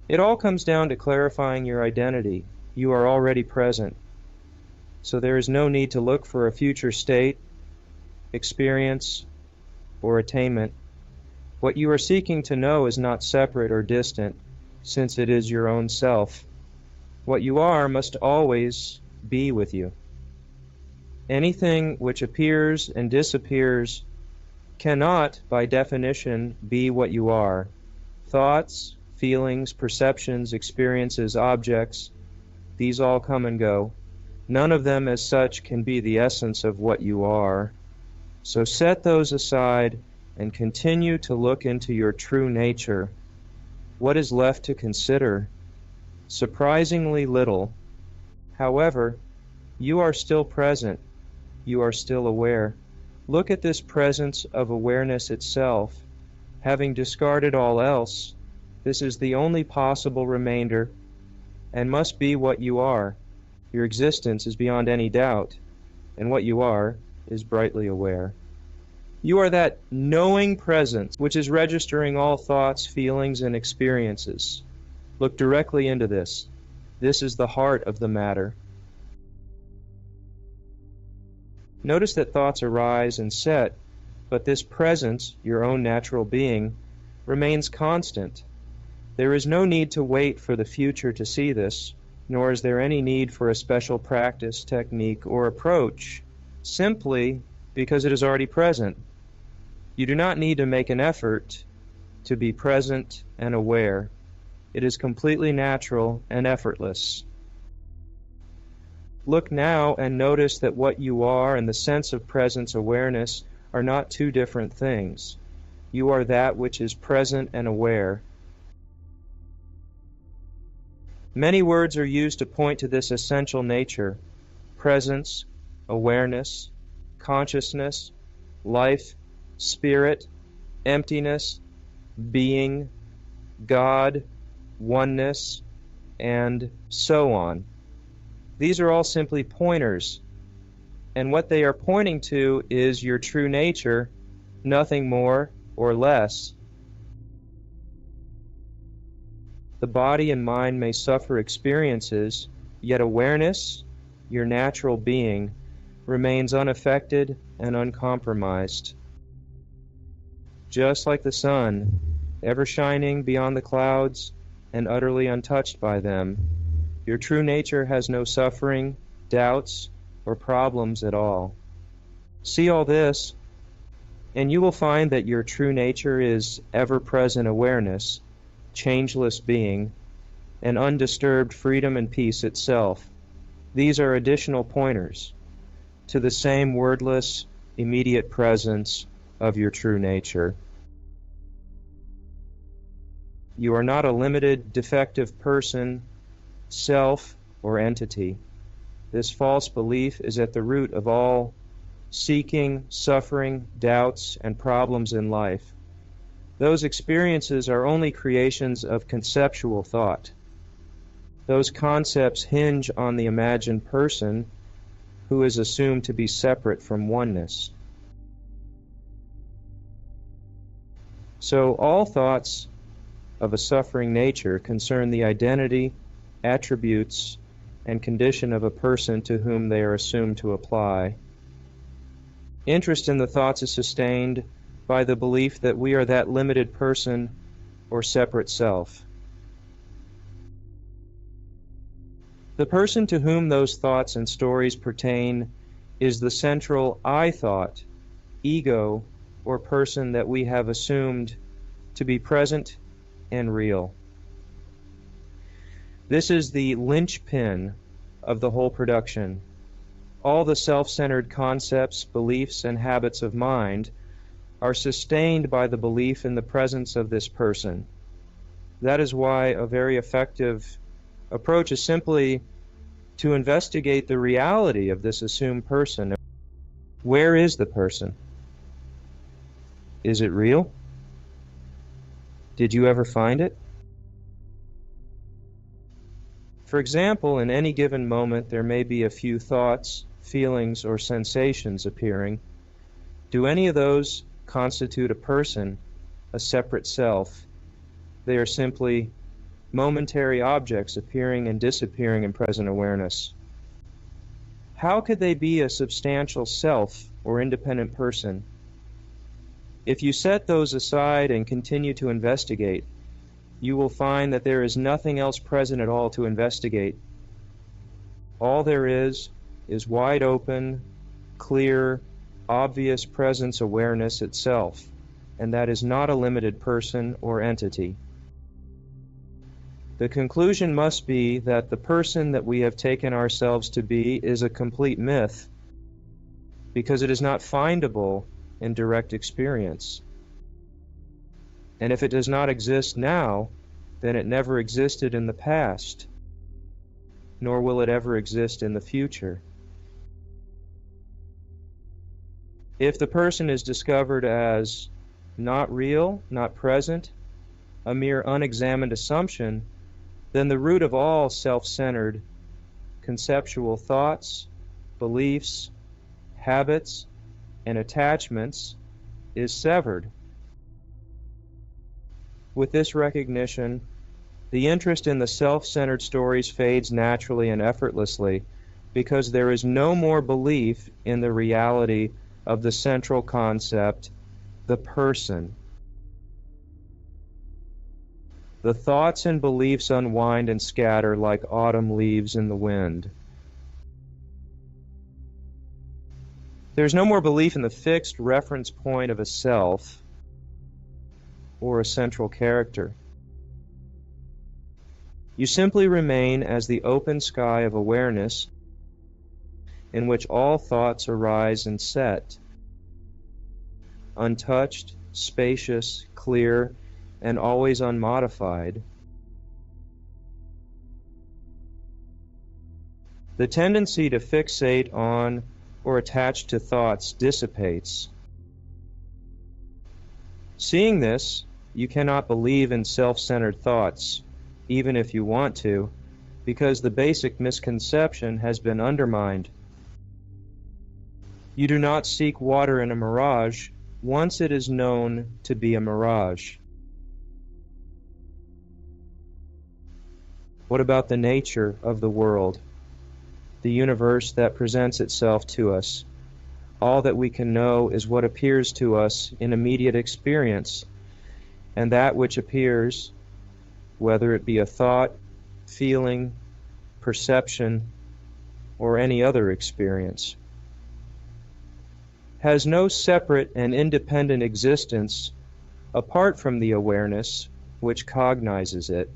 It all comes down to clarifying your identity. You are already present, so there is no need to look for a future state, experience, or attainment. What you are seeking to know is not separate or distant, since it is your own self. What you are must always be with you. Anything which appears and disappears cannot, by definition, be what you are. Thoughts, feelings, perceptions, experiences, objects, these all come and go. None of them as such can be the essence of what you are. So set those aside and continue to look into your true nature. What is left to consider? Surprisingly little. However, you are still present. You are still aware. Look at this presence of awareness itself. Having discarded all else, this is the only possible remainder and must be what you are. Your existence is beyond any doubt, and what you are is brightly aware. You are that knowing presence which is registering all thoughts, feelings, and experiences. Look directly into this. This is the heart of the matter. Notice that thoughts arise and set, but this presence, your own natural being, remains constant. There is no need to wait for the future to see this, nor is there any need for a special practice, technique, or approach, simply because it is already present. You do not need to make an effort to be present and aware. It is completely natural and effortless. Look now and notice that what you are and the sense of presence awareness are not two different things. You are that which is present and aware. Many words are used to point to this essential nature: presence, awareness, consciousness, life, spirit, emptiness, being, God, oneness, and so on. These are all simply pointers, and what they are pointing to is your true nature, nothing more or less. The body and mind may suffer experiences, yet awareness, your natural being, remains unaffected and uncompromised. Just like the sun, ever shining beyond the clouds and utterly untouched by them, your true nature has no suffering, doubts, or problems at all. See all this, and you will find that your true nature is ever-present awareness, changeless being, and undisturbed freedom and peace itself. These are additional pointers to the same wordless, immediate presence of your true nature. You are not a limited, defective person, self, or entity. This false belief is at the root of all seeking, suffering, doubts, and problems in life. Those experiences are only creations of conceptual thought. Those concepts hinge on the imagined person who is assumed to be separate from oneness. So all thoughts of a suffering nature concern the identity, attributes, and condition of a person to whom they are assumed to apply. Interest in the thoughts is sustained by the belief that we are that limited person or separate self. The person to whom those thoughts and stories pertain is the central I thought, ego, or person that we have assumed to be present and real. This is the linchpin of the whole production. All the self-centered concepts, beliefs, and habits of mind are sustained by the belief in the presence of this person. That is why a very effective approach is simply to investigate the reality of this assumed person. Where is the person? Is it real? Did you ever find it? For example, in any given moment there may be a few thoughts, feelings, or sensations appearing. Do any of those constitute a person, a separate self? They are simply momentary objects appearing and disappearing in present awareness. How could they be a substantial self or independent person? If you set those aside and continue to investigate, you will find that there is nothing else present at all to investigate. All there is wide open, clear, obvious presence awareness itself, and that is not a limited person or entity. The conclusion must be that the person that we have taken ourselves to be is a complete myth, because it is not findable in direct experience. And if it does not exist now, then it never existed in the past, nor will it ever exist in the future. If the person is discovered as not real, not present, a mere unexamined assumption, then the root of all self-centered conceptual thoughts, beliefs, habits, and attachments is severed. With this recognition, the interest in the self-centered stories fades naturally and effortlessly, because there is no more belief in the reality of the central concept, the person. The thoughts and beliefs unwind and scatter like autumn leaves in the wind. There's no more belief in the fixed reference point of a self or a central character. You simply remain as the open sky of awareness in which all thoughts arise and set, untouched, spacious, clear, and always unmodified. The tendency to fixate on or attach to thoughts dissipates. Seeing this, you cannot believe in self-centered thoughts, even if you want to, because the basic misconception has been undermined. You do not seek water in a mirage once it is known to be a mirage. What about the nature of the world, the universe that presents itself to us? All that we can know is what appears to us in immediate experience, and that which appears, whether it be a thought, feeling, perception, or any other experience, has no separate and independent existence apart from the awareness which cognizes it.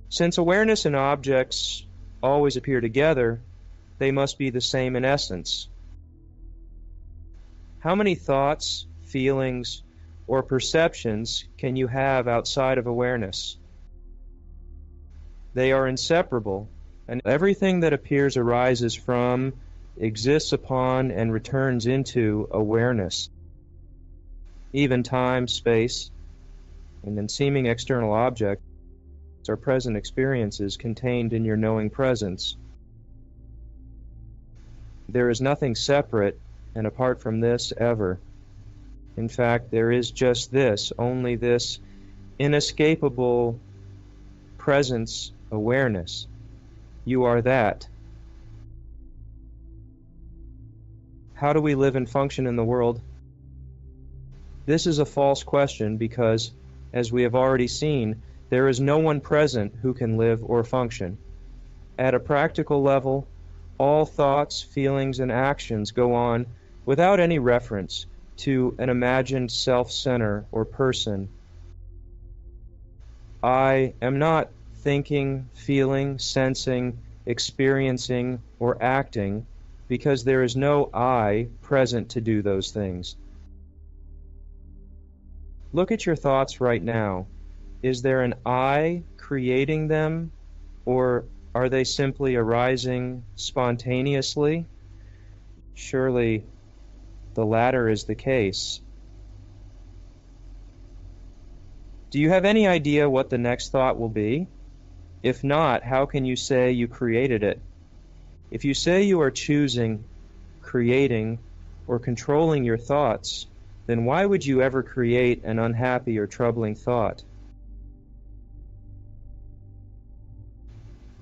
Since awareness and objects always appear together, they must be the same in essence. How many thoughts, feelings, or perceptions can you have outside of awareness? They are inseparable, and everything that appears arises from, exists upon, and returns into awareness. Even time, space, and then seeming external objects are present experiences contained in your knowing presence. There is nothing separate and apart from this ever. In fact, there is just this, only this inescapable presence awareness. You are that. How do we live and function in the world? This is a false question because, as we have already seen, there is no one present who can live or function. At a practical level, all thoughts, feelings, and actions go on without any reference to an imagined self-center or person. I am not thinking, feeling, sensing, experiencing, or acting because there is no I present to do those things. Look at your thoughts right now. Is there an I creating them, or are they simply arising spontaneously? Surely the latter is the case. Do you have any idea what the next thought will be? If not, how can you say you created it? If you say you are choosing, creating, or controlling your thoughts, then why would you ever create an unhappy or troubling thought?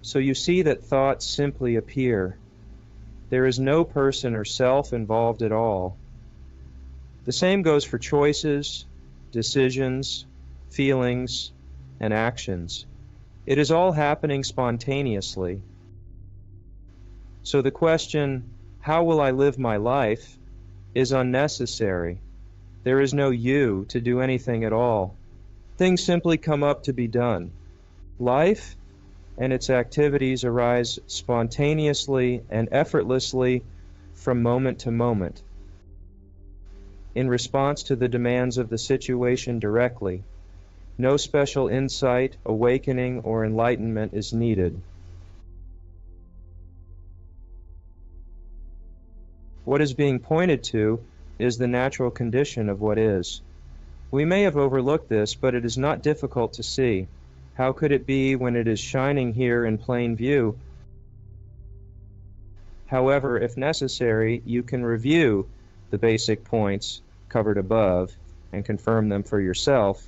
So you see that thoughts simply appear. There is no person or self involved at all. The same goes for choices, decisions, feelings, and actions. It is all happening spontaneously. So the question, how will I live my life, is unnecessary. There is no you to do anything at all. Things simply come up to be done. Life and its activities arise spontaneously and effortlessly from moment to moment, in response to the demands of the situation directly. No special insight, awakening, or enlightenment is needed. What is being pointed to is the natural condition of what is. We may have overlooked this, but it is not difficult to see. How could it be when it is shining here in plain view? However, if necessary, you can review the basic points covered above and confirm them for yourself.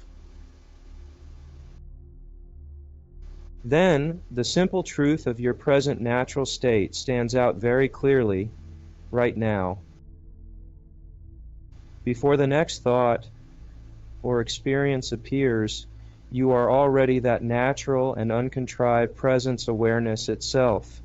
Then, the simple truth of your present natural state stands out very clearly right now. Before the next thought or experience appears, you are already that natural and uncontrived presence awareness itself.